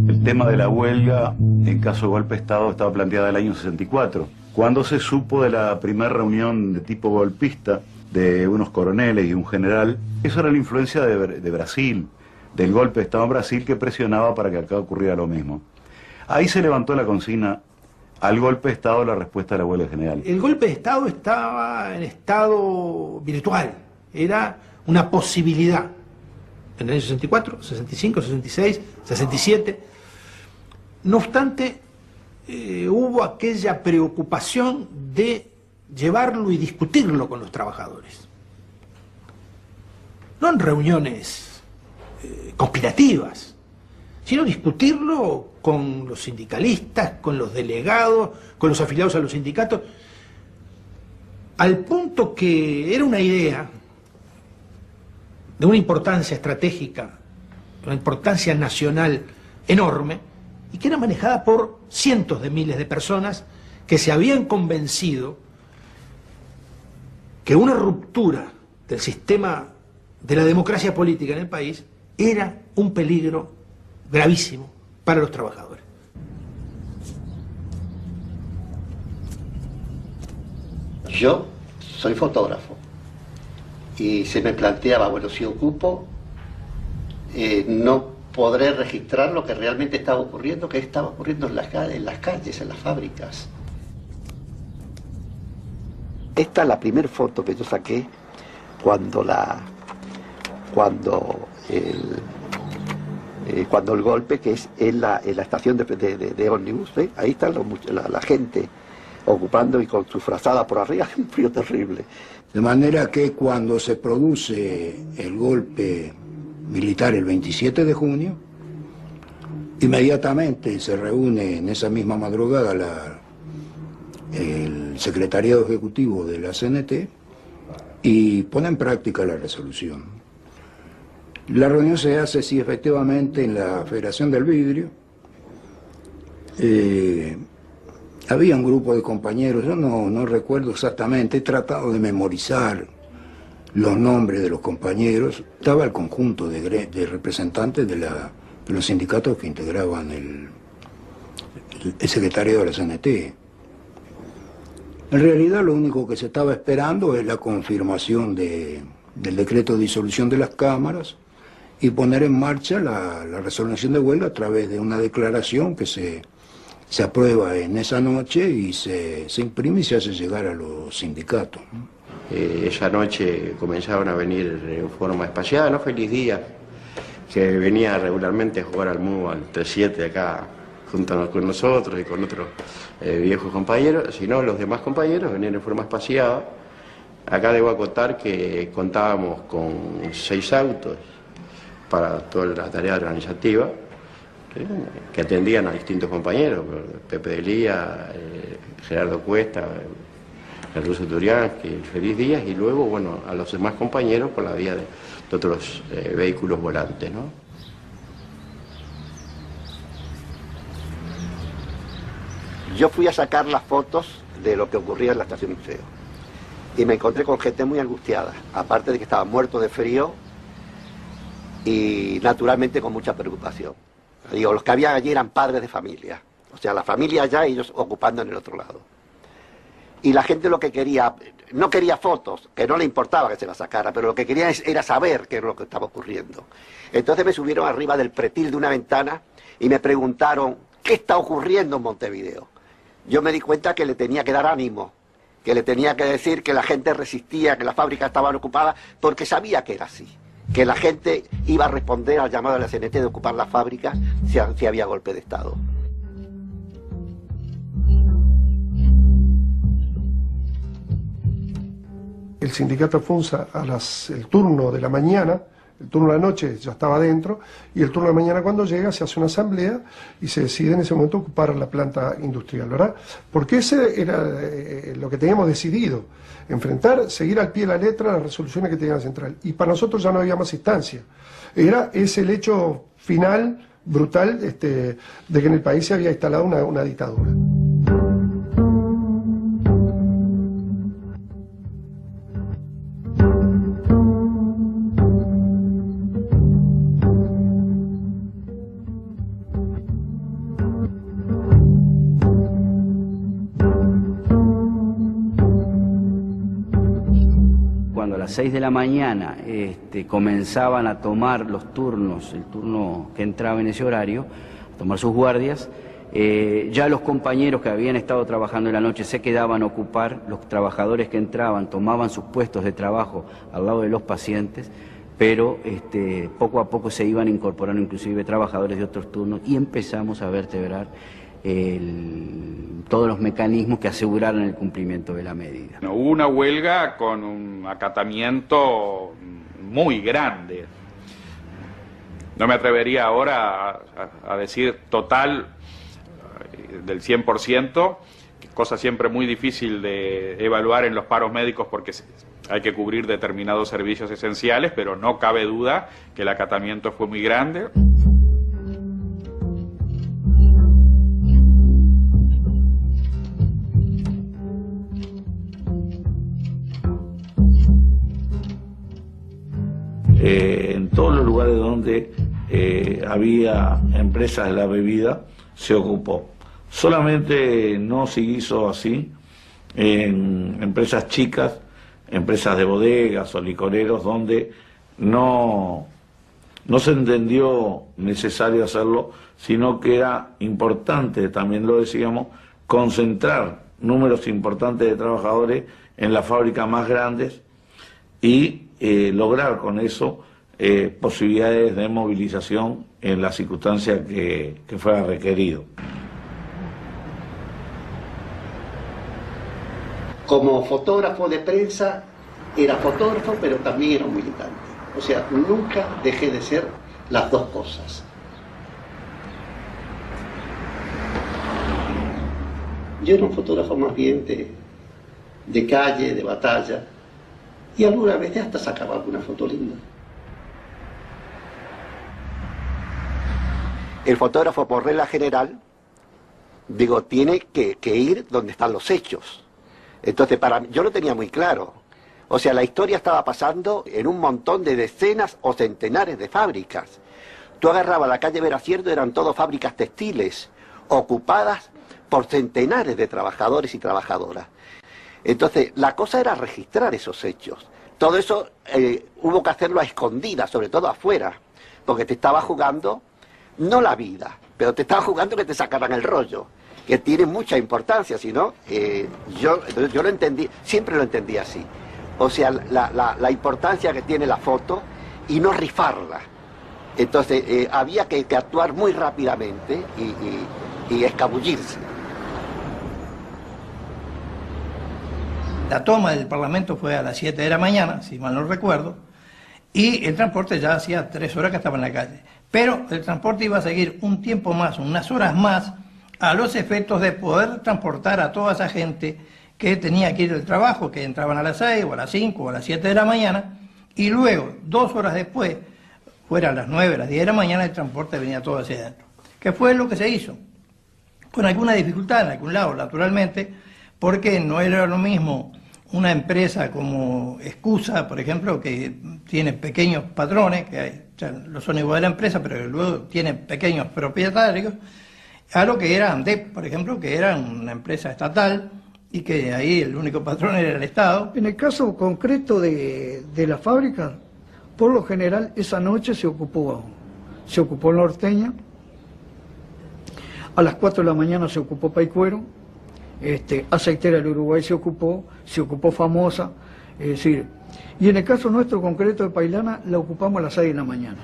El tema de la huelga en caso de golpe de Estado estaba planteada en el año 64. Cuando se supo de la primera reunión de tipo golpista de unos coroneles y un general, eso era la influencia de Brasil, del golpe de Estado en Brasil, que presionaba para que acá ocurriera lo mismo. Ahí se levantó la consigna: al golpe de Estado, la respuesta de la huelga general. El golpe de Estado estaba en estado virtual, era una posibilidad. En el año 64, 65, 66, 67. No obstante, hubo aquella preocupación de llevarlo y discutirlo con los trabajadores. No en reuniones conspirativas, sino discutirlo con los sindicalistas, con los delegados, con los afiliados a los sindicatos, al punto que era una idea de una importancia estratégica, una importancia nacional enorme, y que era manejada por cientos de miles de personas que se habían convencido que una ruptura del sistema de la democracia política en el país era un peligro gravísimo para los trabajadores. Yo soy fotógrafo y se me planteaba, bueno, si ocupo, no podré registrar lo que realmente estaba ocurriendo, que estaba ocurriendo en las calles, en las fábricas. Esta es la primera foto que yo saqué cuando el golpe, que es en la estación de ómnibus, ¿eh? Ahí está la gente ocupando y con su frazada por arriba, un frío terrible. De manera que cuando se produce el golpe militar el 27 de junio, inmediatamente se reúne en esa misma madrugada el secretariado ejecutivo de la CNT y pone en práctica la resolución. La reunión se hace, sí, efectivamente, en la Federación del Vidrio. Había un grupo de compañeros, yo no recuerdo exactamente, he tratado de memorizar los nombres de los compañeros. Estaba el conjunto de representantes de los sindicatos que integraban el secretario de la CNT. En realidad lo único que se estaba esperando es la confirmación del decreto de disolución de las cámaras y poner en marcha la resolución de huelga a través de una declaración que se aprueba en esa noche y se imprime y se hace llegar a los sindicatos. Esa noche comenzaron a venir en forma espaciada, ¿no? Feliz Día, que venía regularmente a jugar al MU al 3-7 acá, junto con nosotros y con otros viejos compañeros, sino los demás compañeros venían en forma espaciada. Acá debo acotar que contábamos con 6 autos para toda la tarea organizativa, que atendían a distintos compañeros, Pepe de Lía, Gerardo Cuesta, el Ruso Turiansky, el Feliz Díaz, y luego, bueno, a los demás compañeros por la vía de otros vehículos volantes, ¿no? Yo fui a sacar las fotos de lo que ocurría en la estación museo y me encontré con gente muy angustiada, aparte de que estaban muertos de frío y naturalmente con mucha preocupación. Digo, los que había allí eran padres de familia, o sea, la familia allá y ellos ocupando en el otro lado. Y la gente lo que quería, no quería fotos, que no le importaba que se las sacara, pero lo que quería era saber qué era lo que estaba ocurriendo. Entonces me subieron arriba del pretil de una ventana y me preguntaron, ¿qué está ocurriendo en Montevideo? yo me di cuenta que le tenía que dar ánimo, que le tenía que decir que la gente resistía, que las fábricas estaban ocupadas, porque sabía que era así, que la gente iba a responder al llamado de la CNT de ocupar las fábricas si había golpe de Estado. El sindicato FUNSA el turno de la mañana, el turno de la noche ya estaba dentro, y el turno de la mañana cuando llega se hace una asamblea y se decide en ese momento ocupar la planta industrial, ¿verdad? Porque ese era lo que teníamos decidido, enfrentar, seguir al pie de la letra las resoluciones que tenía la central. Y para nosotros ya no había más instancia. Es el hecho final, brutal, de que en el país se había instalado una dictadura. Cuando a las 6 de la mañana comenzaban a tomar los turnos, el turno que entraba en ese horario, a tomar sus guardias, ya los compañeros que habían estado trabajando en la noche se quedaban a ocupar, los trabajadores que entraban tomaban sus puestos de trabajo al lado de los pacientes, pero poco a poco se iban incorporando inclusive trabajadores de otros turnos y empezamos a vertebrar todos los mecanismos que aseguraran el cumplimiento de la medida. Hubo una huelga con un acatamiento muy grande. No me atrevería ahora a decir total del 100%, cosa siempre muy difícil de evaluar en los paros médicos porque hay que cubrir determinados servicios esenciales, pero no cabe duda que el acatamiento fue muy grande. En todos los lugares donde había empresas de la bebida se ocupó. Solamente no se hizo así en empresas chicas, empresas de bodegas o licoreros, donde no se entendió necesario hacerlo, sino que era importante, también lo decíamos, concentrar números importantes de trabajadores en las fábricas más grandes y lograr con eso posibilidades de movilización en las circunstancias que fuera requerido. Como fotógrafo de prensa, era fotógrafo, pero también era un militante. O sea, nunca dejé de ser las dos cosas. Yo era un fotógrafo más bien de calle, de batalla, y algunas veces hasta sacaba alguna foto linda. El fotógrafo, por regla general, tiene que ir donde están los hechos. Entonces, yo lo tenía muy claro. O sea, la historia estaba pasando en un montón de decenas o centenares de fábricas. Tú agarrabas la calle Veracierdo, eran todas fábricas textiles, ocupadas por centenares de trabajadores y trabajadoras. Entonces, la cosa era registrar esos hechos. Todo eso hubo que hacerlo a escondidas, sobre todo afuera, porque te estaba jugando, no la vida, pero te estaba jugando que te sacaran el rollo, que tiene mucha importancia, si no, yo lo entendí, siempre lo entendí así. O sea, la importancia que tiene la foto y no rifarla. Entonces, había que actuar muy rápidamente y escabullirse. La toma del Parlamento fue a las 7 de la mañana, si mal no recuerdo, y el transporte ya hacía 3 horas que estaba en la calle. Pero el transporte iba a seguir un tiempo más, unas horas más, a los efectos de poder transportar a toda esa gente que tenía que ir al trabajo, que entraban a las 6 o a las 5 o a las 7 de la mañana, y luego, 2 horas después, fuera a las 9, a las 10 de la mañana, el transporte venía todo hacia adentro. ¿Qué fue lo que se hizo? Con alguna dificultad en algún lado, naturalmente, porque no era lo mismo una empresa como Excusa, por ejemplo, que tiene pequeños patrones, que no son igual de la empresa, pero luego tiene pequeños propietarios, a lo que era ANDEP, por ejemplo, que era una empresa estatal y que ahí el único patrón era el Estado. En el caso concreto de la fábrica, por lo general esa noche se ocupó Norteña, a las 4 de la mañana se ocupó Paicuero, Aceitera del Uruguay se ocupó Famosa, es decir, y en el caso nuestro concreto de Pailana la ocupamos a las 6 de la mañana.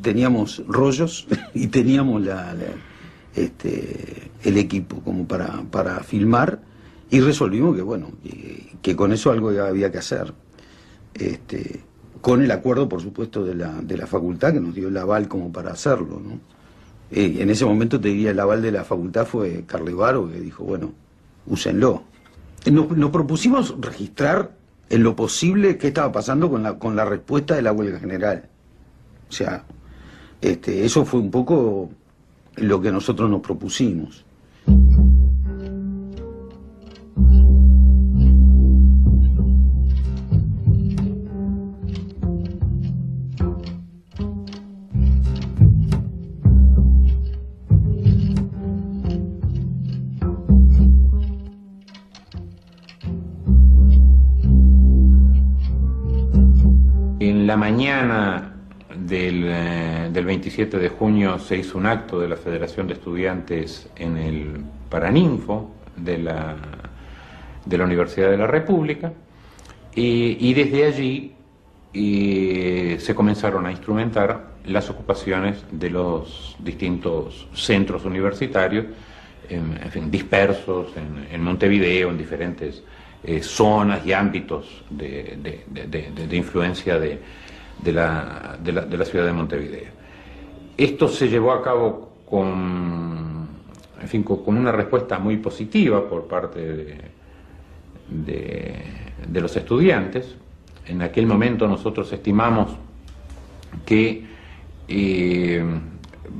Teníamos rollos y teníamos el equipo como para filmar, y resolvimos que bueno, que con eso algo había que hacer, con el acuerdo por supuesto de la facultad, que nos dio el aval como para hacerlo, ¿no? En ese momento te diría, el aval de la facultad fue Carlevaro, que dijo bueno, úsenlo. Nos propusimos registrar en lo posible qué estaba pasando con la respuesta de la huelga general. O sea, eso fue un poco lo que nosotros nos propusimos. En la mañana del 27 de junio se hizo un acto de la Federación de Estudiantes en el Paraninfo de la Universidad de la República, y desde allí se comenzaron a instrumentar las ocupaciones de los distintos centros universitarios, en fin, dispersos en Montevideo, en diferentes zonas y ámbitos de influencia de la ciudad de Montevideo. Esto se llevó a cabo con una respuesta muy positiva por parte de los estudiantes. En aquel momento nosotros estimamos que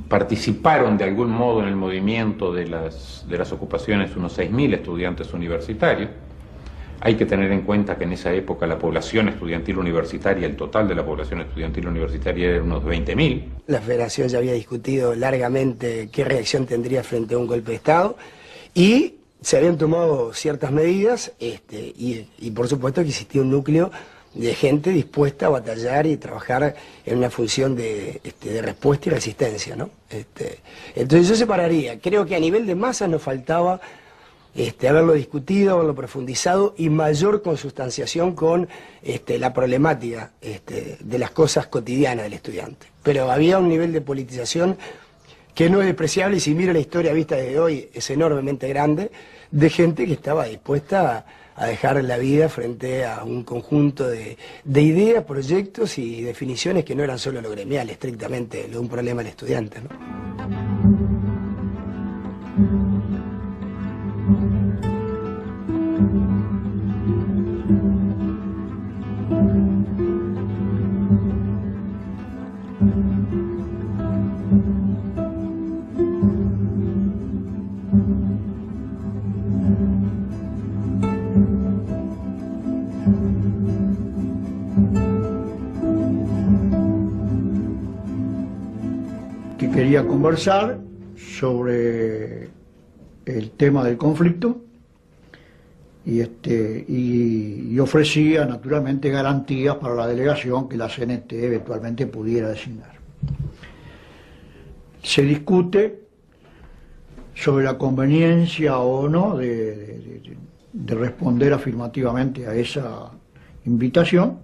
participaron de algún modo en el movimiento de las ocupaciones unos 6.000 estudiantes universitarios. Hay que tener en cuenta que en esa época la población estudiantil universitaria, el total de la población estudiantil universitaria era unos 20.000. La Federación ya había discutido largamente qué reacción tendría frente a un golpe de Estado, y se habían tomado ciertas medidas, y por supuesto que existía un núcleo de gente dispuesta a batallar y trabajar en una función de respuesta y resistencia, ¿no? Entonces yo separaría, creo que a nivel de masa nos faltaba haberlo discutido, haberlo profundizado, y mayor consustanciación con la problemática de las cosas cotidianas del estudiante. Pero había un nivel de politización que no es despreciable, y si mira la historia vista desde hoy es enormemente grande, de gente que estaba dispuesta a dejar la vida frente a un conjunto de ideas, proyectos y definiciones que no eran solo lo gremial, estrictamente lo de un problema del estudiante, ¿no? Quería conversar sobre el tema del conflicto y ofrecía naturalmente garantías para la delegación que la CNT eventualmente pudiera designar. Se discute sobre la conveniencia o no de responder afirmativamente a esa invitación,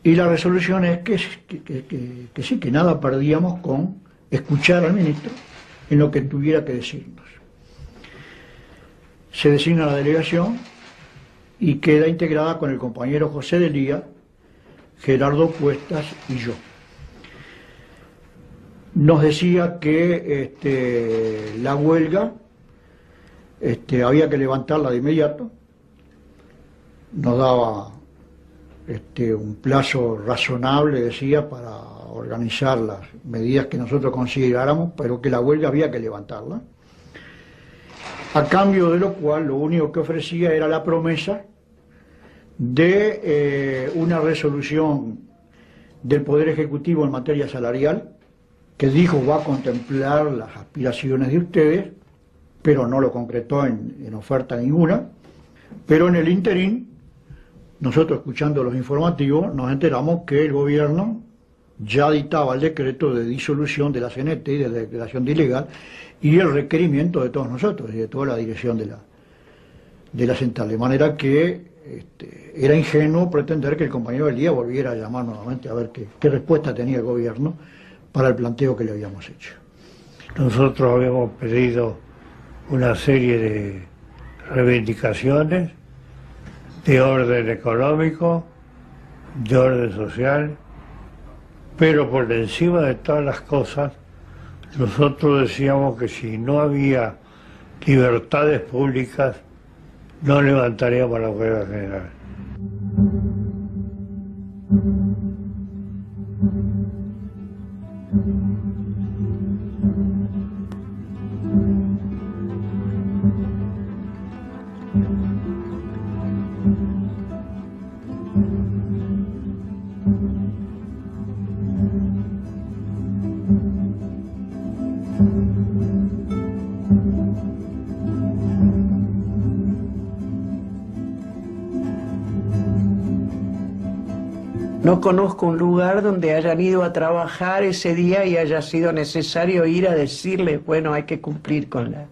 y la resolución es que sí, que nada perdíamos con escuchar al ministro en lo que tuviera que decirnos. Se designa la delegación y queda integrada con el compañero José Delía, Gerardo Cuestas y yo. Nos decía que la huelga había que levantarla de inmediato, nos daba un plazo razonable, decía, para organizar las medidas que nosotros consideráramos, pero que la huelga había que levantarla, a cambio de lo cual lo único que ofrecía era la promesa de una resolución del Poder Ejecutivo en materia salarial, que dijo va a contemplar las aspiraciones de ustedes, pero no lo concretó en oferta ninguna. Pero en el interín, nosotros escuchando los informativos, nos enteramos que el gobierno ya dictaba el decreto de disolución de la CNT y de la declaración de ilegal y el requerimiento de todos nosotros y de toda la dirección de la central. De manera que era ingenuo pretender que el compañero del día volviera a llamar nuevamente a ver qué respuesta tenía el gobierno para el planteo que le habíamos hecho. Nosotros habíamos pedido una serie de reivindicaciones de orden económico, de orden social, pero por encima de todas las cosas, nosotros decíamos que si no había libertades públicas, no levantaríamos la huelga general. No conozco un lugar donde hayan ido a trabajar ese día y haya sido necesario ir a decirles, bueno, hay que cumplir con la...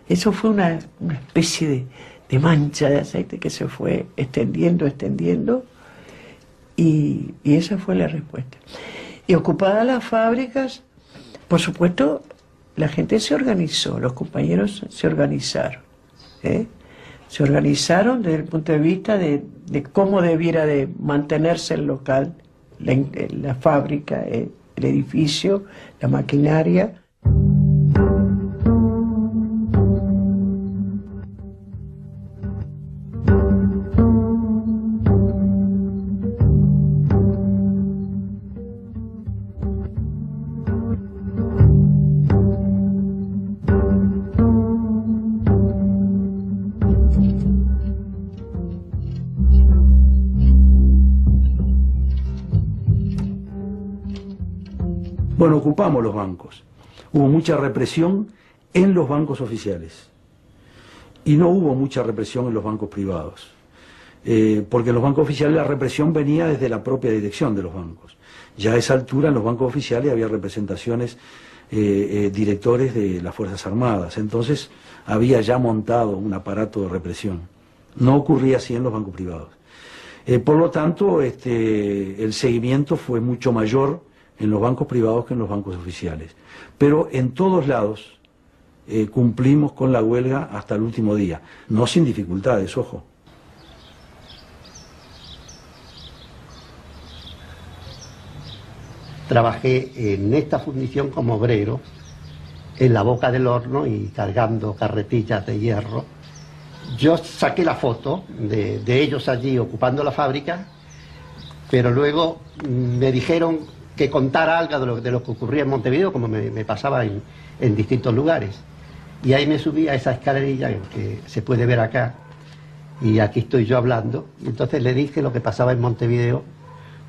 Eso fue una especie de mancha de aceite que se fue extendiendo, y esa fue la respuesta. Y ocupadas las fábricas, por supuesto, la gente se organizó, los compañeros se organizaron, se organizaron desde el punto de vista de cómo debiera de mantenerse el local, la fábrica, el edificio, la maquinaria. Bueno, ocupamos los bancos. Hubo mucha represión en los bancos oficiales y no hubo mucha represión en los bancos privados, porque en los bancos oficiales la represión venía desde la propia dirección de los bancos. Ya a esa altura en los bancos oficiales había representaciones, directores de las Fuerzas Armadas, entonces había ya montado un aparato de represión. No ocurría así en los bancos privados. Por lo tanto, el seguimiento fue mucho mayor en los bancos privados que en los bancos oficiales. Pero en todos lados cumplimos con la huelga hasta el último día, no sin dificultades, ojo. Trabajé en esta fundición como obrero, en la boca del horno y cargando carretillas de hierro. Yo saqué la foto de ellos allí ocupando la fábrica, pero luego me dijeron que contara algo de lo que ocurría en Montevideo, como me pasaba en distintos lugares. Y ahí me subí a esa escalerilla que se puede ver acá, y aquí estoy yo hablando. Y entonces le dije lo que pasaba en Montevideo,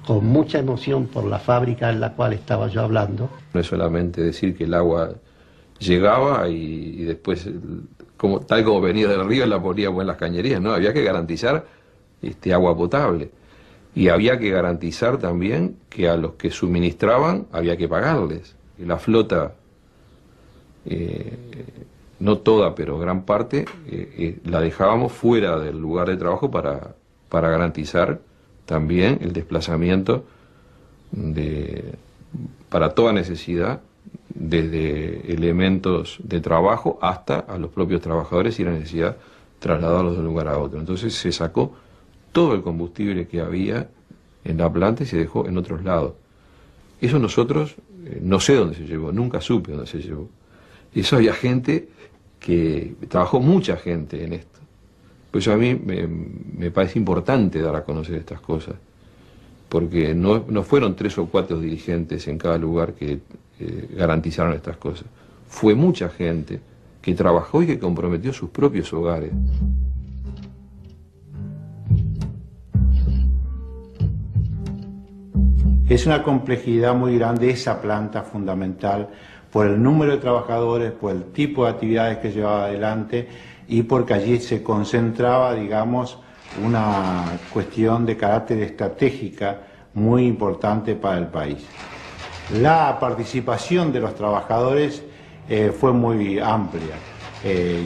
con mucha emoción por la fábrica en la cual estaba yo hablando. No es solamente decir que el agua llegaba y después, tal como venía del río, la poníamos en las cañerías, ¿no? Había que garantizar agua potable. Y había que garantizar también que a los que suministraban había que pagarles. Y la flota, no toda, pero gran parte, la dejábamos fuera del lugar de trabajo para garantizar también el desplazamiento para toda necesidad, desde elementos de trabajo hasta a los propios trabajadores y la necesidad de trasladarlos de un lugar a otro. Entonces se sacó todo el combustible que había en la planta y se dejó en otros lados. Eso nosotros, no sé dónde se llevó, nunca supe dónde se llevó. Eso había gente que, trabajó mucha gente en esto. Por eso a mí me parece importante dar a conocer estas cosas, porque no fueron 3 o 4 dirigentes en cada lugar que garantizaron estas cosas. Fue mucha gente que trabajó y que comprometió sus propios hogares. Es una complejidad muy grande esa planta fundamental por el número de trabajadores, por el tipo de actividades que llevaba adelante y porque allí se concentraba, digamos, una cuestión de carácter estratégica muy importante para el país. La participación de los trabajadores fue muy amplia.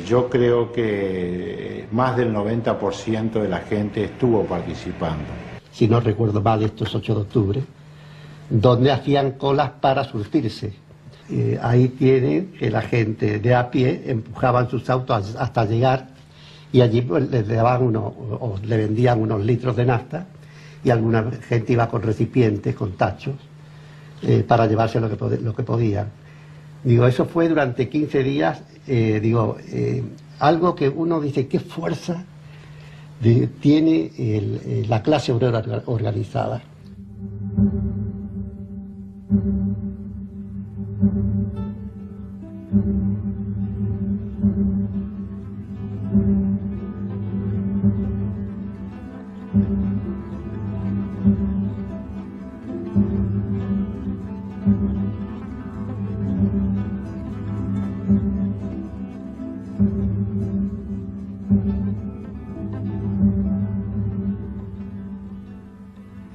Yo creo que más del 90% de la gente estuvo participando. Si no recuerdo mal, estos 8 de octubre, donde hacían colas para surtirse. Ahí tienen que la gente de a pie empujaban sus autos hasta llegar y allí pues, les daban o le vendían unos litros de nafta y alguna gente iba con recipientes, con tachos, para llevarse lo que podían. Digo, eso fue durante 15 días, algo que uno dice, qué fuerza tiene la clase obrera organizada.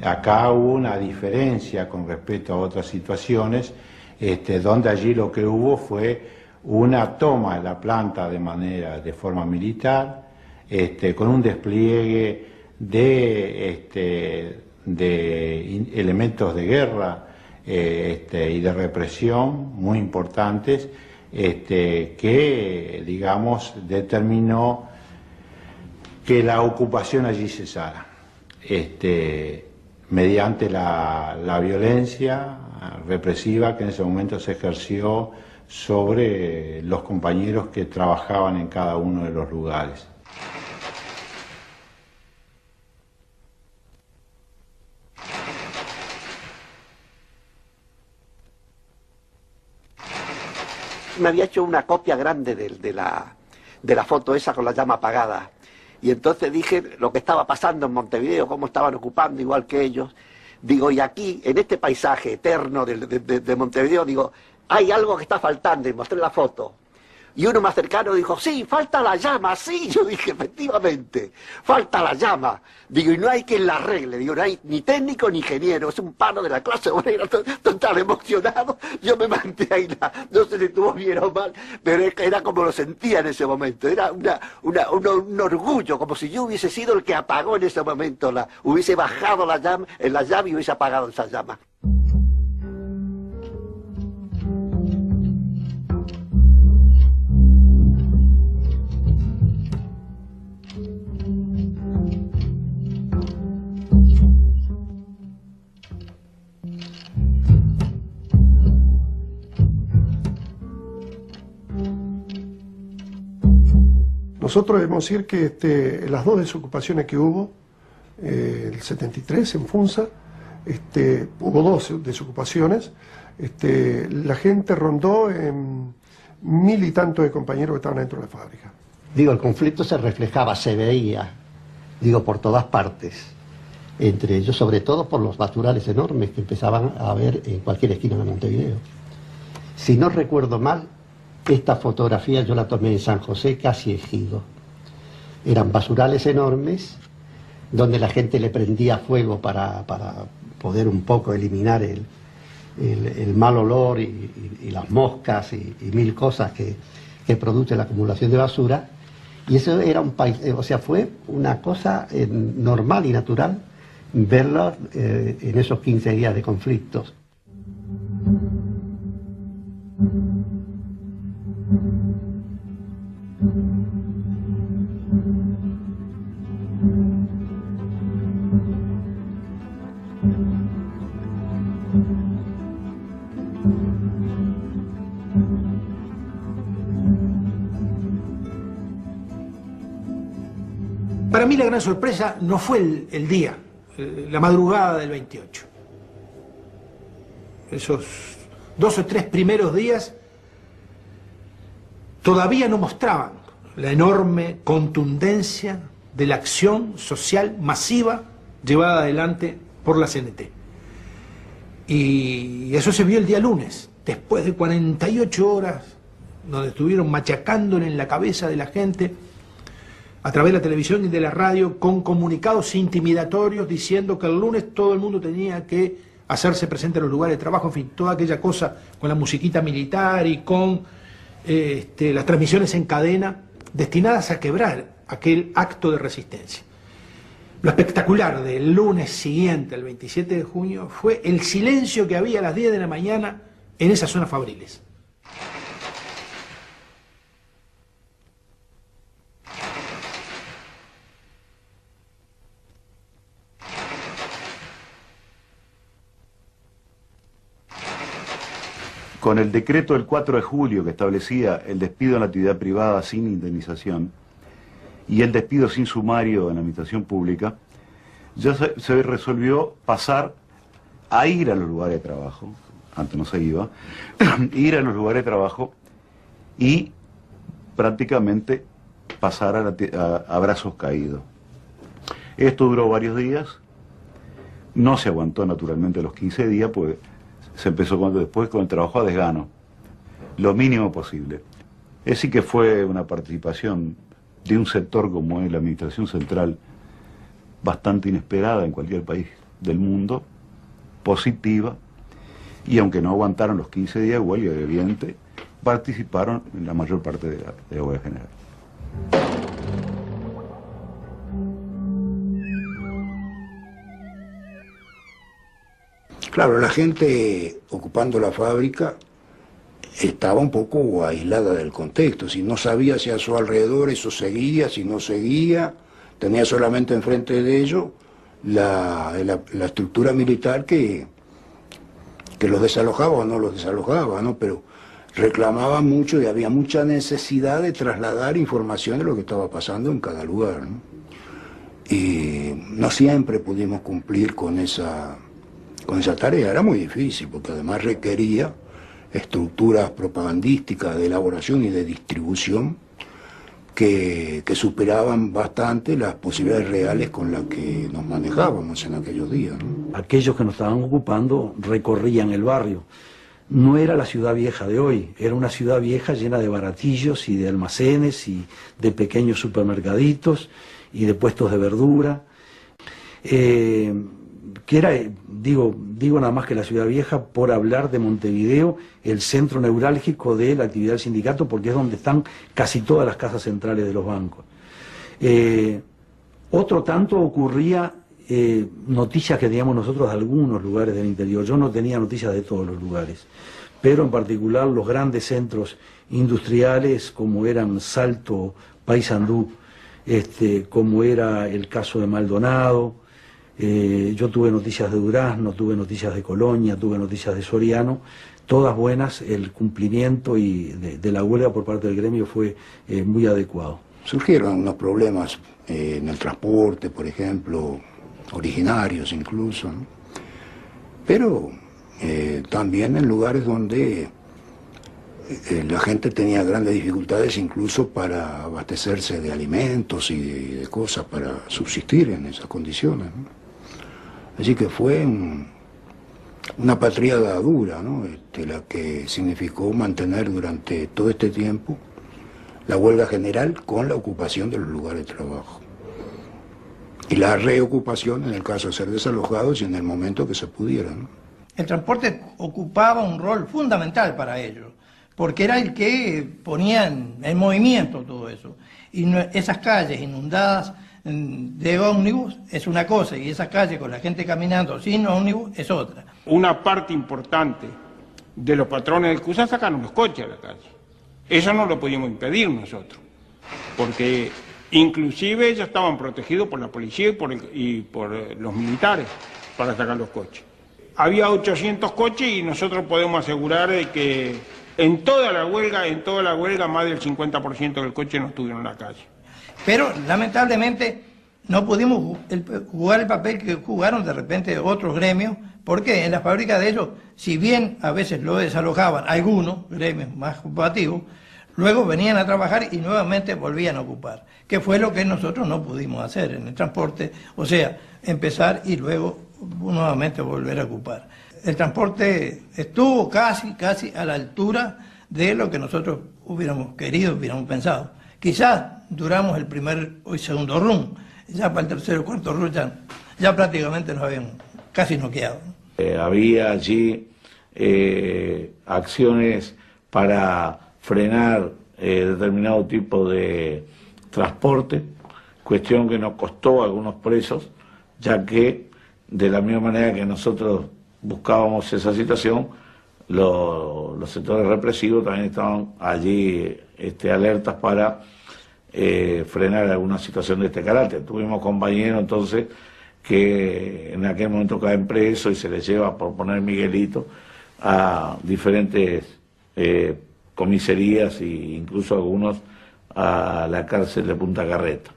Acá hubo una diferencia con respecto a otras situaciones, donde allí lo que hubo fue una toma de la planta de forma militar, con un despliegue de elementos de guerra y de represión muy importantes, que, digamos, determinó que la ocupación allí cesara. Mediante la violencia represiva que en ese momento se ejerció sobre los compañeros que trabajaban en cada uno de los lugares. Me había hecho una copia grande de la foto esa con la llama apagada. Y entonces dije lo que estaba pasando en Montevideo, cómo estaban ocupando igual que ellos. Digo, y aquí, en este paisaje eterno de Montevideo, digo, hay algo que está faltando, y mostré la foto. Y uno más cercano dijo, sí, falta la llama, sí. Yo dije, efectivamente, falta la llama. Digo, y no hay quien la arregle. Digo, no hay ni técnico ni ingeniero, es un paro de la clase obrera, total emocionado. Yo me manté ahí, no sé si estuvo bien o mal, pero era como lo sentía en ese momento. Era un orgullo, como si yo hubiese sido el que apagó en ese momento, hubiese bajado la llama y hubiese apagado esa llama. Nosotros debemos decir que las 2 desocupaciones que hubo, el 73 en Funza, hubo 2 desocupaciones, la gente rondó en 1000 y tantos de compañeros que estaban dentro de la fábrica. Digo, el conflicto se reflejaba, se veía, digo, por todas partes, entre ellos, sobre todo por los basurales enormes que empezaban a ver en cualquier esquina de Montevideo. Si no recuerdo mal, esta fotografía yo la tomé en San José, casi Ejido. Eran basurales enormes, donde la gente le prendía fuego para poder un poco eliminar el mal olor y las moscas y 1000 cosas que produce la acumulación de basura. Y eso era un país, o sea, fue una cosa normal y natural verlo en esos 15 días de conflictos. Para mí la gran sorpresa no fue el día, la madrugada del 28. Esos 2 o 3 primeros días todavía no mostraban la enorme contundencia de la acción social masiva llevada adelante por la CNT. Y eso se vio el día lunes, después de 48 horas, donde estuvieron machacándole en la cabeza de la gente, a través de la televisión y de la radio, con comunicados intimidatorios diciendo que el lunes todo el mundo tenía que hacerse presente en los lugares de trabajo, en fin, toda aquella cosa con la musiquita militar y con las transmisiones en cadena destinadas a quebrar aquel acto de resistencia. Lo espectacular del lunes siguiente, el 27 de junio, fue el silencio que había a las 10 de la mañana en esas zonas fabriles. Con el decreto del 4 de julio que establecía el despido en la actividad privada sin indemnización y el despido sin sumario en la administración pública, ya se resolvió pasar a ir a los lugares de trabajo, antes no se iba, ir a los lugares de trabajo y prácticamente pasar a brazos caídos. Esto duró varios días, no se aguantó naturalmente los 15 días, pues se empezó después con el trabajo a desgano, lo mínimo posible. Es decir que fue una participación de un sector como es la Administración Central bastante inesperada en cualquier país del mundo, positiva, y aunque no aguantaron los 15 días de huelga, evidente, participaron en la mayor parte de la huelga general. Claro, la gente ocupando la fábrica estaba un poco aislada del contexto, si no sabía si a su alrededor eso seguía, si no seguía, tenía solamente enfrente de ellos la estructura militar que los desalojaba o no los desalojaba, ¿no? Pero reclamaba mucho y había mucha necesidad de trasladar información de lo que estaba pasando en cada lugar, ¿no? Y no siempre pudimos cumplir con esa tarea, era muy difícil, porque además requería estructuras propagandísticas de elaboración y de distribución que superaban bastante las posibilidades reales con las que nos manejábamos en aquellos días, ¿no? Aquellos que nos estaban ocupando recorrían el barrio. No era la ciudad vieja de hoy, era una ciudad vieja llena de baratillos y de almacenes y de pequeños supermercaditos y de puestos de verdura. Que era, digo nada más que la ciudad vieja por hablar de Montevideo, el centro neurálgico de la actividad del sindicato, porque es donde están casi todas las casas centrales de los bancos. Otro tanto ocurría noticias que teníamos nosotros de algunos lugares del interior. Yo no tenía noticias de todos los lugares, pero en particular los grandes centros industriales como eran Salto, Paysandú, como era el caso de Maldonado. Yo tuve noticias de Durazno, tuve noticias de Colonia, tuve noticias de Soriano, todas buenas. El cumplimiento de la huelga por parte del gremio fue muy adecuado. Surgieron unos problemas en el transporte, por ejemplo, originarios incluso, ¿no? Pero también en lugares donde la gente tenía grandes dificultades incluso para abastecerse de alimentos y de cosas para subsistir en esas condiciones, ¿no? Así que fue una patriada dura, ¿no? La que significó mantener durante todo este tiempo la huelga general con la ocupación de los lugares de trabajo. Y la reocupación en el caso de ser desalojados y en el momento que se pudiera, ¿no? El transporte ocupaba un rol fundamental para ellos, porque era el que ponía en movimiento todo eso. Y esas calles inundadas de ómnibus es una cosa, y esas calles con la gente caminando sin ómnibus es otra. Una parte importante de los patrones del CUSA sacaron los coches a la calle. Eso no lo podíamos impedir nosotros, porque inclusive ellos estaban protegidos por la policía y por los militares para sacar los coches. Había 800 coches y nosotros podemos asegurar de que en toda la huelga más del 50% del coche no estuvieron en la calle. Pero lamentablemente no pudimos jugar el papel que jugaron de repente otros gremios, porque en las fábricas de ellos, si bien a veces lo desalojaban algunos gremios más ocupativos, luego venían a trabajar y nuevamente volvían a ocupar, que fue lo que nosotros no pudimos hacer en el transporte, o sea, empezar y luego nuevamente volver a ocupar. el transporte estuvo casi a la altura de lo que nosotros hubiéramos querido, hubiéramos pensado. Quizás duramos el primer o el segundo run, ya para el tercero o cuarto run ya prácticamente nos habían casi noqueado. Había allí acciones para frenar determinado tipo de transporte, cuestión que nos costó a algunos presos, ya que de la misma manera que nosotros buscábamos esa situación, los sectores represivos también estaban allí alertas para frenar alguna situación de este carácter. Tuvimos compañeros entonces que en aquel momento caen presos y se les lleva, por poner Miguelito, a diferentes comisarías e incluso algunos a la cárcel de Punta Carreta.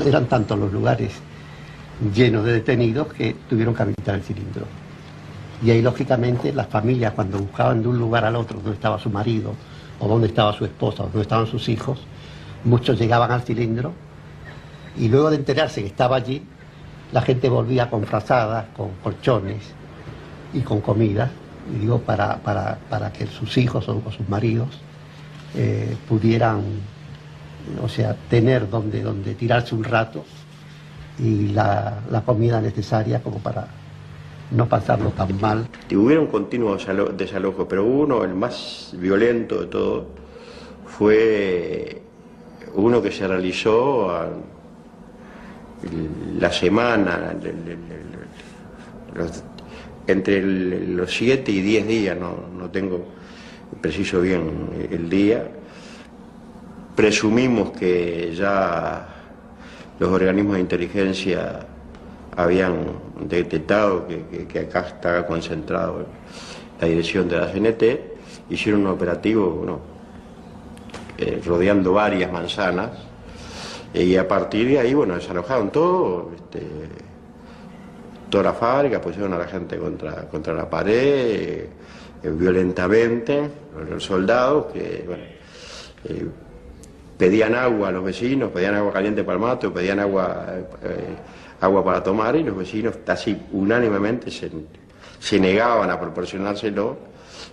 Eran tantos los lugares llenos de detenidos que tuvieron que habilitar el cilindro. Y ahí, lógicamente, las familias, cuando buscaban de un lugar al otro donde estaba su marido, o donde estaba su esposa, o donde estaban sus hijos, muchos llegaban al cilindro, y luego de enterarse que estaba allí, la gente volvía con frazadas, con colchones y con comida, y digo, para que sus hijos o sus maridos pudieran, o sea, tener donde tirarse un rato y la comida necesaria como para no pasarlo tan mal. Hubieron continuos desalojos, pero uno, el más violento de todos, fue uno que se realizó la semana, entre los 7 y 10 días, no tengo preciso bien el día. Presumimos que ya los organismos de inteligencia habían detectado que acá estaba concentrado la dirección de la CNT, hicieron un operativo rodeando varias manzanas, y a partir de ahí, desalojaron todo, toda la fábrica, pusieron a la gente contra la pared, violentamente, los soldados que, pedían agua a los vecinos, pedían agua caliente para el mate, pedían agua para tomar, y los vecinos casi unánimemente se negaban a proporcionárselo.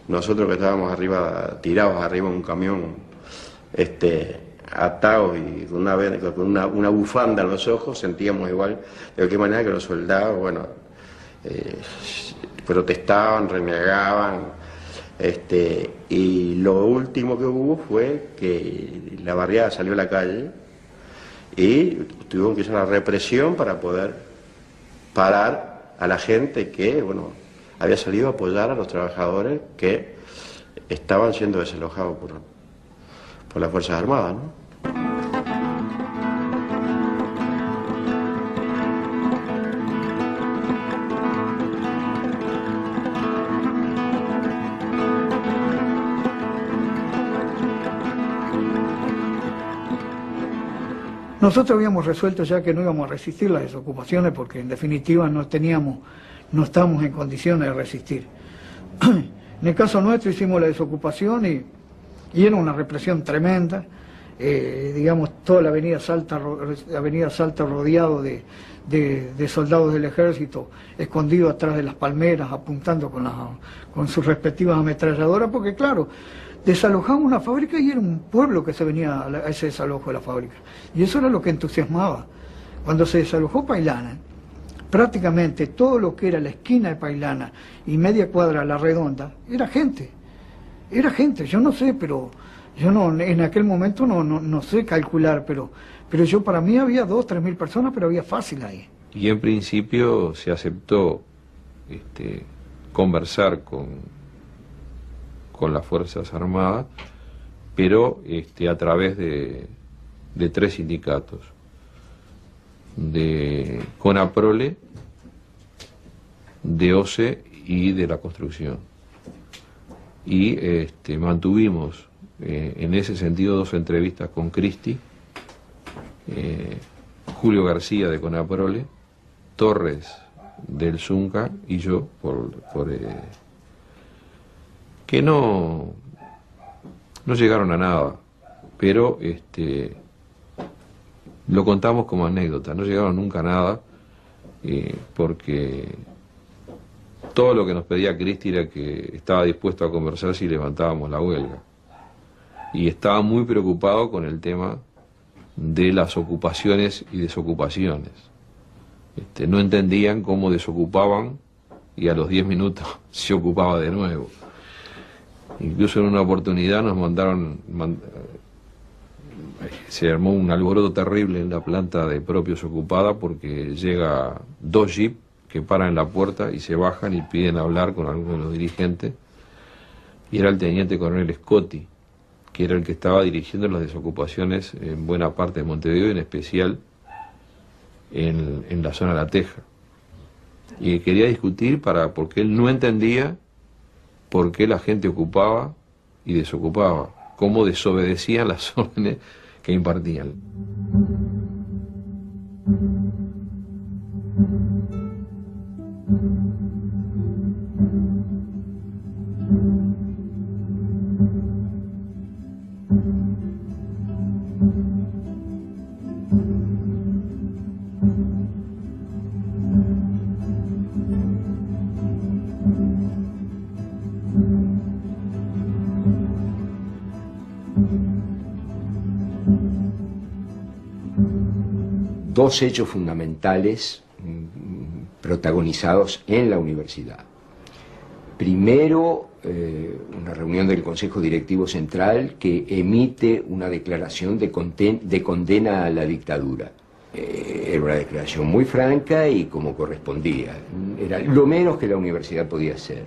Nosotros que estábamos tirados arriba de un camión, atados y con una bufanda en los ojos, sentíamos igual de qué manera que los soldados, protestaban, renegaban. Y lo último que hubo fue que la barriada salió a la calle y tuvieron que usar la represión para poder parar a la gente que había salido a apoyar a los trabajadores que estaban siendo desalojados por las Fuerzas Armadas, ¿no? Nosotros habíamos resuelto ya que no íbamos a resistir las desocupaciones porque en definitiva no estábamos en condiciones de resistir. En el caso nuestro hicimos la desocupación y era una represión tremenda, digamos toda la avenida Salta rodeado de soldados del ejército escondidos atrás de las palmeras apuntando con sus respectivas ametralladoras, porque claro, desalojamos una fábrica y era un pueblo que se venía a ese desalojo de la fábrica. Y eso era lo que entusiasmaba. Cuando se desalojó Pailana, prácticamente todo lo que era la esquina de Pailana y media cuadra a la redonda, era gente. Era gente, yo no sé, pero yo en aquel momento no sé calcular, pero yo para mí había 2.000 o 3.000 personas, pero había fácil ahí. Y en principio se aceptó conversar con las Fuerzas Armadas, pero a través de 3 sindicatos, de CONAPROLE, de OCE y de la construcción. Y mantuvimos en ese sentido 2 entrevistas con Cristi, Julio García de CONAPROLE, Torres del Zunca y yo que no llegaron a nada, pero lo contamos como anécdota, no llegaron nunca a nada, porque todo lo que nos pedía Cristi era que estaba dispuesto a conversar si levantábamos la huelga. Y estaba muy preocupado con el tema de las ocupaciones y desocupaciones. No entendían cómo desocupaban y a los 10 minutos se ocupaba de nuevo. Incluso en una oportunidad nos se armó un alboroto terrible en la planta de Propios ocupada porque llega 2 jeeps que paran en la puerta y se bajan y piden hablar con alguno de los dirigentes, y era el teniente coronel Scotti, que era el que estaba dirigiendo las desocupaciones en buena parte de Montevideo, y en especial en la zona de La Teja. Y quería discutir porque él no entendía por qué la gente ocupaba y desocupaba, cómo desobedecían las órdenes que impartían. Dos hechos fundamentales protagonizados en la universidad. Primero, una reunión del Consejo Directivo Central que emite una declaración de condena a la dictadura. Era una declaración muy franca y como correspondía. Era lo menos que la universidad podía hacer.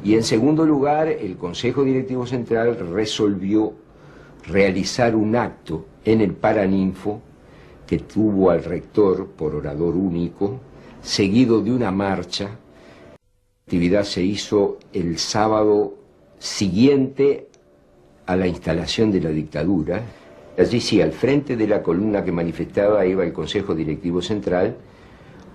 Y en segundo lugar, el Consejo Directivo Central resolvió realizar un acto en el Paraninfo que tuvo al rector por orador único, seguido de una marcha. La actividad se hizo el sábado siguiente a la instalación de la dictadura. Allí sí, al frente de la columna que manifestaba iba el Consejo Directivo Central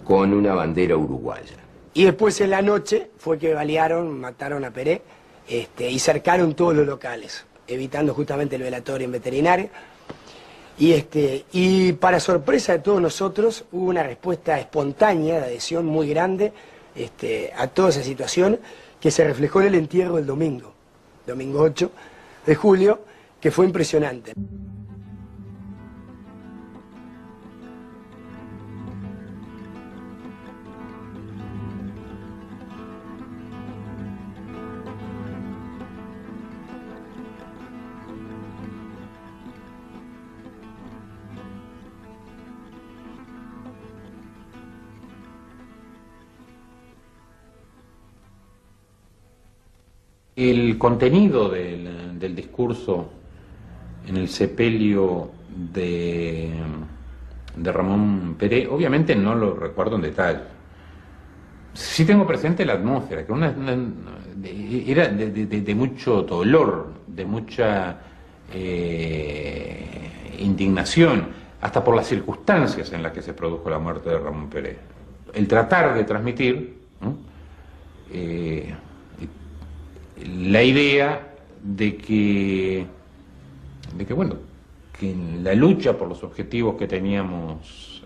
con una bandera uruguaya. Y después en la noche fue que balearon, mataron a Peré y cercaron todos los locales, evitando justamente el velatorio en veterinaria. Y para sorpresa de todos nosotros hubo una respuesta espontánea de adhesión muy grande a toda esa situación, que se reflejó en el entierro del domingo 8 de julio, que fue impresionante. El contenido del discurso en el sepelio de Ramón Peré, obviamente no lo recuerdo en detalle. Sí tengo presente la atmósfera, que era de mucho dolor, de mucha indignación, hasta por las circunstancias en las que se produjo la muerte de Ramón Peré. El tratar de transmitir, ¿no?, la idea de que en la lucha por los objetivos que teníamos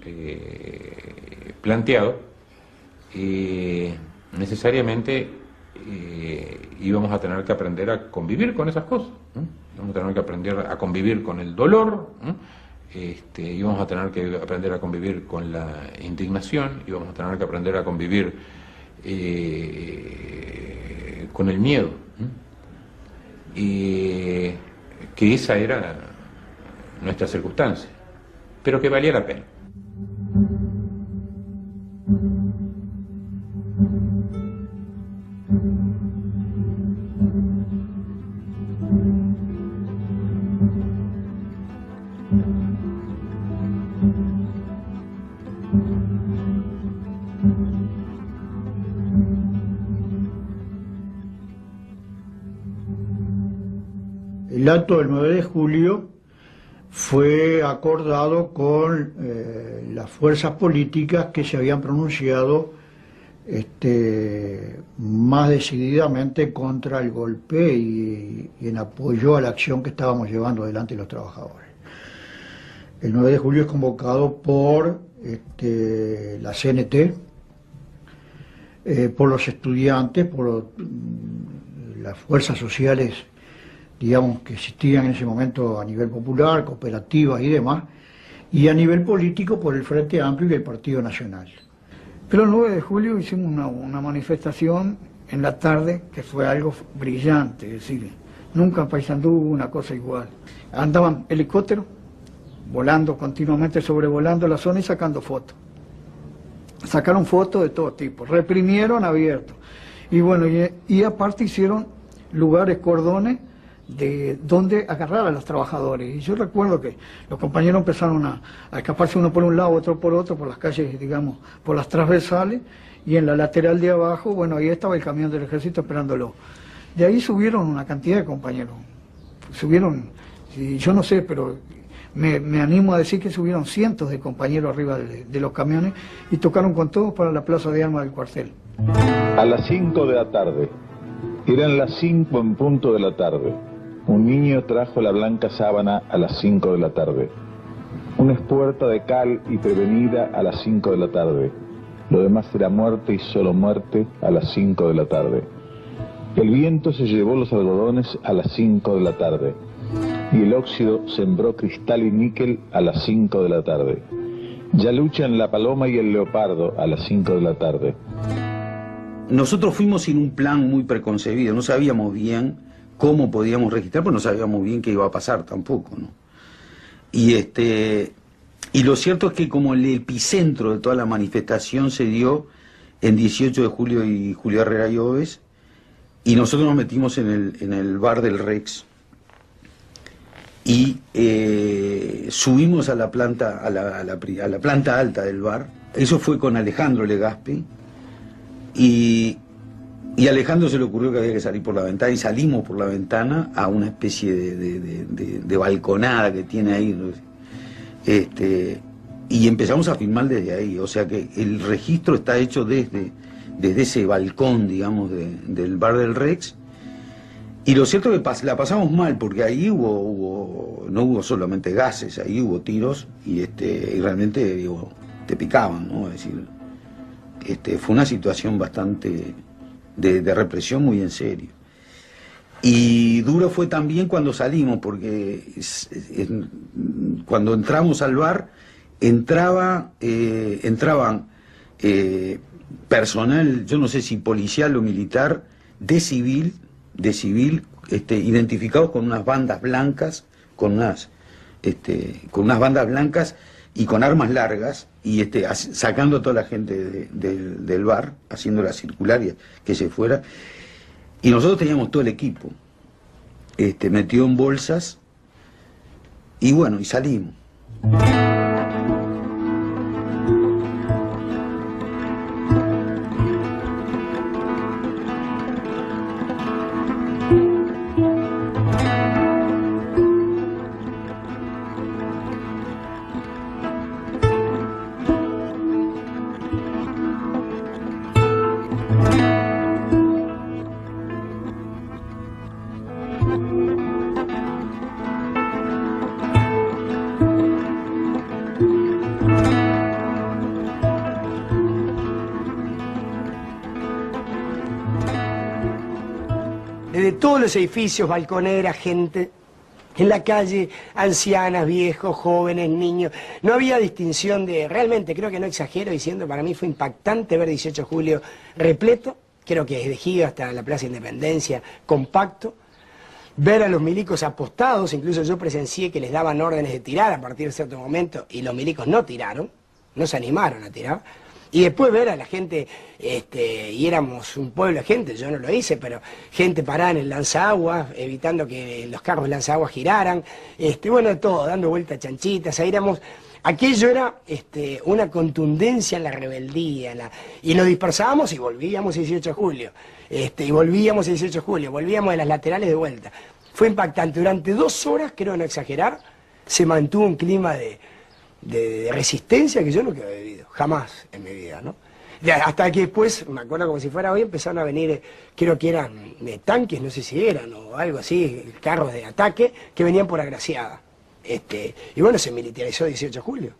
planteado, necesariamente íbamos a tener que aprender a convivir con esas cosas, ¿no? Íbamos a tener que aprender a convivir con el dolor, ¿no? Íbamos a tener que aprender a convivir con la indignación, íbamos a tener que aprender a convivir con el miedo, que esa era nuestra circunstancia, pero que valía la pena. El acto del 9 de julio fue acordado con las fuerzas políticas que se habían pronunciado más decididamente contra el golpe y en apoyo a la acción que estábamos llevando adelante los trabajadores. El 9 de julio es convocado por la CNT, por los estudiantes, por las fuerzas sociales, digamos, que existían en ese momento a nivel popular, cooperativas y demás, y a nivel político por el Frente Amplio y el Partido Nacional. Pero el 9 de julio hicimos una manifestación en la tarde que fue algo brillante, es decir, nunca en Paysandú hubo una cosa igual. Andaban helicópteros volando continuamente, sobrevolando la zona y sacando fotos. Sacaron fotos de todo tipo, reprimieron abierto. Y bueno, y aparte hicieron lugares, cordones, de donde agarrar a los trabajadores. Y yo recuerdo que los compañeros empezaron a escaparse uno por un lado, otro por otro, por las calles, digamos, por las transversales, y en la lateral de abajo, bueno, ahí estaba el camión del ejército esperándolo. De ahí subieron una cantidad de compañeros. Subieron, yo no sé, pero me animo a decir que subieron cientos de compañeros arriba de los camiones y tocaron con todos para la plaza de armas del cuartel. A las 5 de la tarde, eran las 5 en punto de la tarde. Un niño trajo la blanca sábana a las 5 de la tarde. Una espuerta de cal y prevenida a las 5 de la tarde. Lo demás era muerte y solo muerte a las 5 de la tarde. El viento se llevó los algodones a las 5 de la tarde. Y el óxido sembró cristal y níquel a las 5 de la tarde. Ya luchan la paloma y el leopardo a las 5 de la tarde. Nosotros fuimos sin un plan muy preconcebido, no sabíamos bien cómo podíamos registrar, pero no sabíamos bien qué iba a pasar tampoco, ¿no? Y lo cierto es que como el epicentro de toda la manifestación se dio en 18 de julio y Julio Herrera y Oves, y nosotros nos metimos en el bar del Rex, y subimos a la planta a la planta alta del bar. Eso fue con Alejandro Legaspi, y a Alejandro se le ocurrió que había que salir por la ventana, y salimos por la ventana a una especie de balconada que tiene ahí, ¿no? Y empezamos a filmar desde ahí, o sea que el registro está hecho desde ese balcón, digamos, del bar del Rex. Y lo cierto es que la pasamos mal, porque ahí no hubo solamente gases, ahí hubo tiros, y realmente, digo, te picaban, ¿no? Es decir, fue una situación bastante de represión muy en serio. Y duro fue también cuando salimos, porque cuando entramos al bar, entraban personal, yo no sé si policial o militar, de civil, identificados con unas bandas blancas, con unas bandas blancas y con armas largas, y sacando a toda la gente del bar, haciéndola circular y que se fuera. Y nosotros teníamos todo el equipo metido en bolsas, y bueno, y salimos. Desde todos los edificios, balconeras, gente en la calle, ancianas, viejos, jóvenes, niños. No había distinción realmente, creo que no exagero diciendo, para mí fue impactante ver 18 de julio repleto, creo que desde Giga hasta la Plaza Independencia, compacto. Ver a los milicos apostados, incluso yo presencié que les daban órdenes de tirar a partir de cierto momento, y los milicos no tiraron, no se animaron a tirar. Y después ver a la gente, y éramos un pueblo de gente, yo no lo hice, pero gente parada en el lanzaguas, evitando que los carros de lanzaguas giraran, bueno, de todo, dando vueltas chanchitas, ahí éramos, aquello era una contundencia en la rebeldía, y nos dispersábamos y volvíamos el 18 de julio, y volvíamos el 18 de julio, volvíamos de las laterales de vuelta. Fue impactante, durante 2 horas, creo no exagerar, se mantuvo un clima de resistencia que yo nunca había vivido, jamás en mi vida, ¿no? Hasta que después, me acuerdo como si fuera hoy, empezaron a venir, creo que eran tanques, no sé si eran, o algo así, carros de ataque, que venían por Agraciada. Y bueno, se militarizó 18 de julio.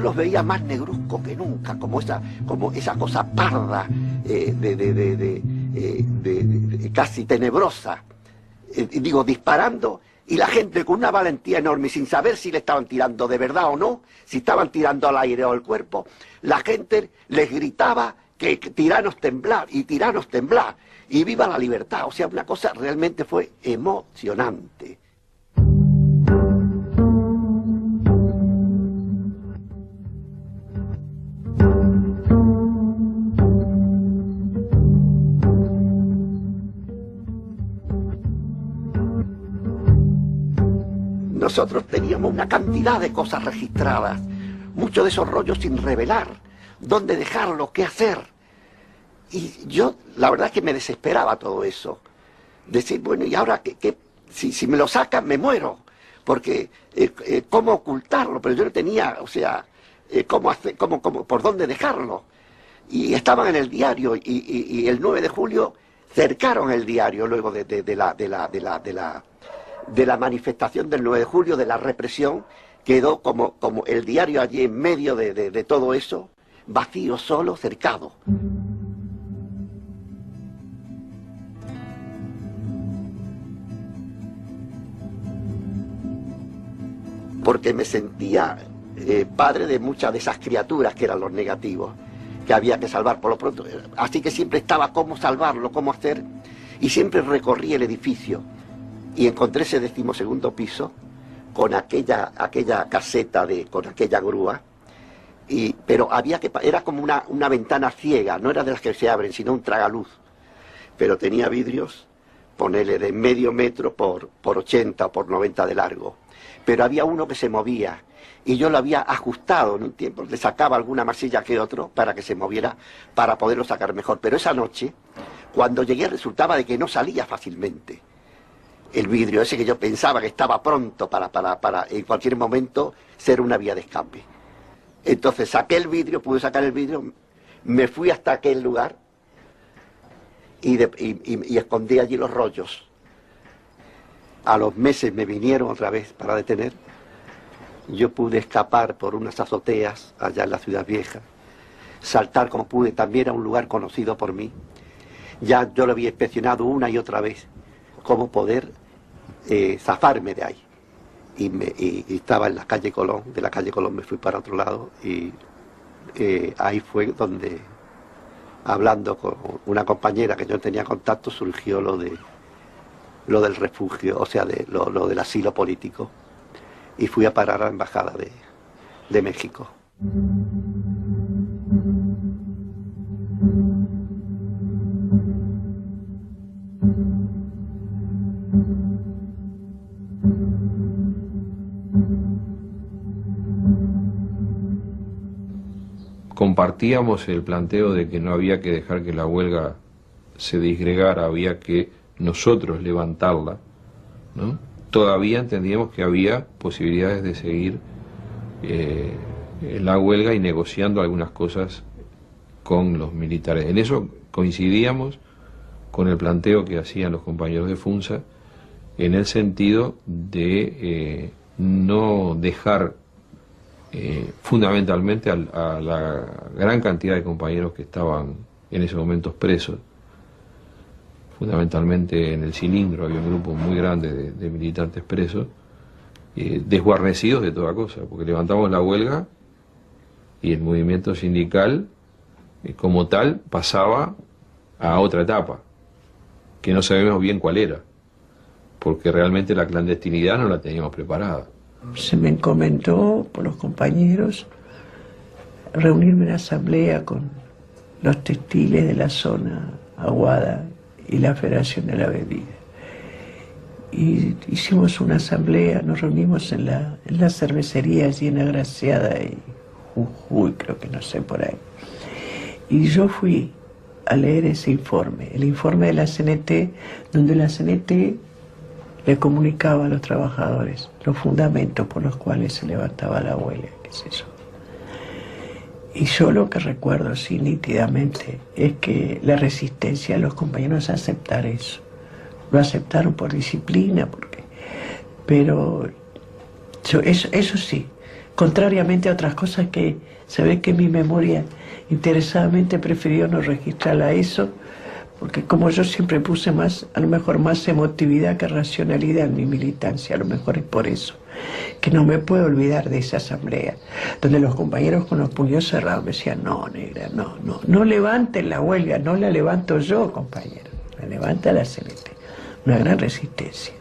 los veía más negruzcos que nunca, como esa cosa parda, casi tenebrosa, disparando, y la gente con una valentía enorme, sin saber si le estaban tirando de verdad o no, si estaban tirando al aire o al cuerpo, la gente les gritaba que tiranos temblar, y tiranos temblar, y viva la libertad. O sea, una cosa realmente fue emocionante. Nosotros teníamos una cantidad de cosas registradas, muchos de esos rollos sin revelar, dónde dejarlo, qué hacer. Y yo, la verdad es que me desesperaba todo eso. Decir, bueno, ¿y ahora qué? Si me lo sacan, me muero. Porque, ¿cómo ocultarlo? Pero yo no tenía, o sea, por dónde dejarlo. Y estaban en el diario, y el 9 de julio cercaron el diario luego de la manifestación del 9 de julio, de la represión. Quedó como el diario allí en medio de todo eso, vacío, solo, cercado. Porque me sentía padre de muchas de esas criaturas que eran los negativos, que había que salvar por lo pronto. Así que siempre estaba cómo salvarlo, cómo hacer, y siempre recorrí el edificio y encontré ese 12º piso con aquella caseta, con aquella grúa, pero era como una ventana ciega, no era de las que se abren, sino un tragaluz, pero tenía vidrios, ponele de medio metro por 80 o por 90 de largo, pero había uno que se movía, y yo lo había ajustado en un tiempo, le sacaba alguna masilla que otro para que se moviera, para poderlo sacar mejor, pero esa noche, cuando llegué, resultaba de que no salía fácilmente el vidrio ese, que yo pensaba que estaba pronto para en cualquier momento ser una vía de escape. Entonces pude sacar el vidrio, me fui hasta aquel lugar y escondí allí los rollos. A los meses me vinieron otra vez para detener. Yo pude escapar por unas azoteas allá en la Ciudad Vieja, saltar como pude, también a un lugar conocido por mí. Ya yo lo había inspeccionado una y otra vez, cómo poder zafarme de ahí. Y estaba en la calle Colón, de la calle Colón me fui para otro lado, y ahí fue donde, hablando con una compañera que yo tenía contacto, surgió lo del refugio, o sea, lo del asilo político, y fui a parar a la Embajada de México. Compartíamos el planteo de que no había que dejar que la huelga se disgregara, había que nosotros levantarla, ¿no? Todavía entendíamos que había posibilidades de seguir la huelga y negociando algunas cosas con los militares. En eso coincidíamos con el planteo que hacían los compañeros de FUNSA, en el sentido de no dejar fundamentalmente a la gran cantidad de compañeros que estaban en ese momento presos. Fundamentalmente en el Cilindro había un grupo muy grande de militantes presos, desguarnecidos de toda cosa, porque levantamos la huelga y el movimiento sindical como tal pasaba a otra etapa, que no sabemos bien cuál era, porque realmente la clandestinidad no la teníamos preparada. Se me encomendó por los compañeros reunirme en asamblea con los textiles de la zona Aguada y la Federación de la Bebida. Y hicimos una asamblea, nos reunimos en la cervecería allí en Agraciada y Jujuy, creo que no sé por ahí. Y yo fui a leer ese informe, el informe de la CNT, donde la CNT le comunicaba a los trabajadores los fundamentos por los cuales se levantaba la huelga, qué sé yo. Y yo lo que recuerdo así nítidamente es que la resistencia de los compañeros a aceptar eso. Lo aceptaron por disciplina, pero eso sí, contrariamente a otras cosas que se ve que mi memoria interesadamente prefirió no registrarla eso, porque como yo siempre puse más, a lo mejor más emotividad que racionalidad en mi militancia, a lo mejor es por eso, que no me puedo olvidar de esa asamblea, donde los compañeros con los puños cerrados me decían, no, negra, no levanten la huelga, no la levanto yo, compañero, la levanta la CNT. Una gran resistencia.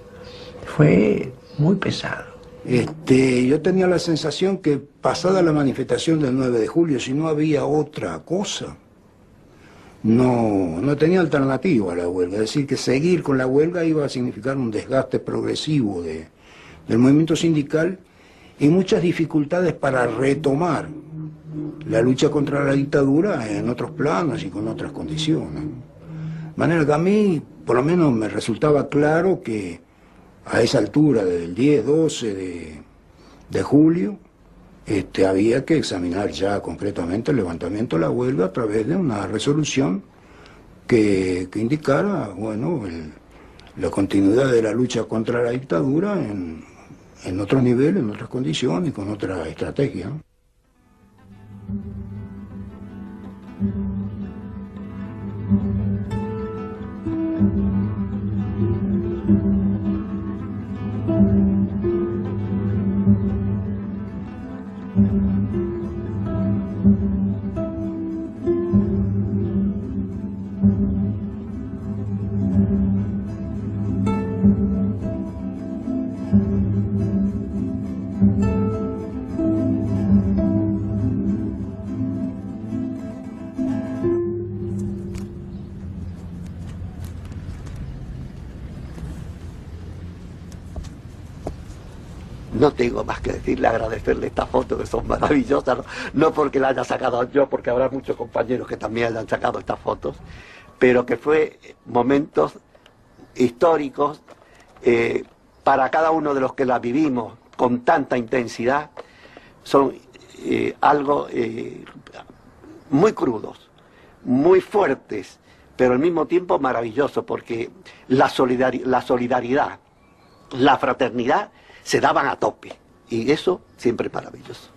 Fue muy pesado. Yo tenía la sensación que pasada la manifestación del 9 de julio, si no había otra cosa, no tenía alternativa a la huelga. Es decir, que seguir con la huelga iba a significar un desgaste progresivo del movimiento sindical y muchas dificultades para retomar la lucha contra la dictadura en otros planos y con otras condiciones. De manera que a mí, por lo menos, me resultaba claro que a esa altura del 10, 12 de julio, había que examinar ya concretamente el levantamiento de la huelga a través de una resolución que indicara, bueno, la continuidad de la lucha contra la dictadura en otro nivel, en otras condiciones, con otra estrategia, ¿no? No tengo más que decirle, agradecerle estas fotos que son maravillosas, no porque la haya sacado yo, porque habrá muchos compañeros que también hayan sacado estas fotos, pero que fue momentos históricos para cada uno de los que las vivimos con tanta intensidad, son algo muy crudos, muy fuertes, pero al mismo tiempo maravilloso, porque la solidaridad, la fraternidad, se daban a tope, y eso siempre es maravilloso.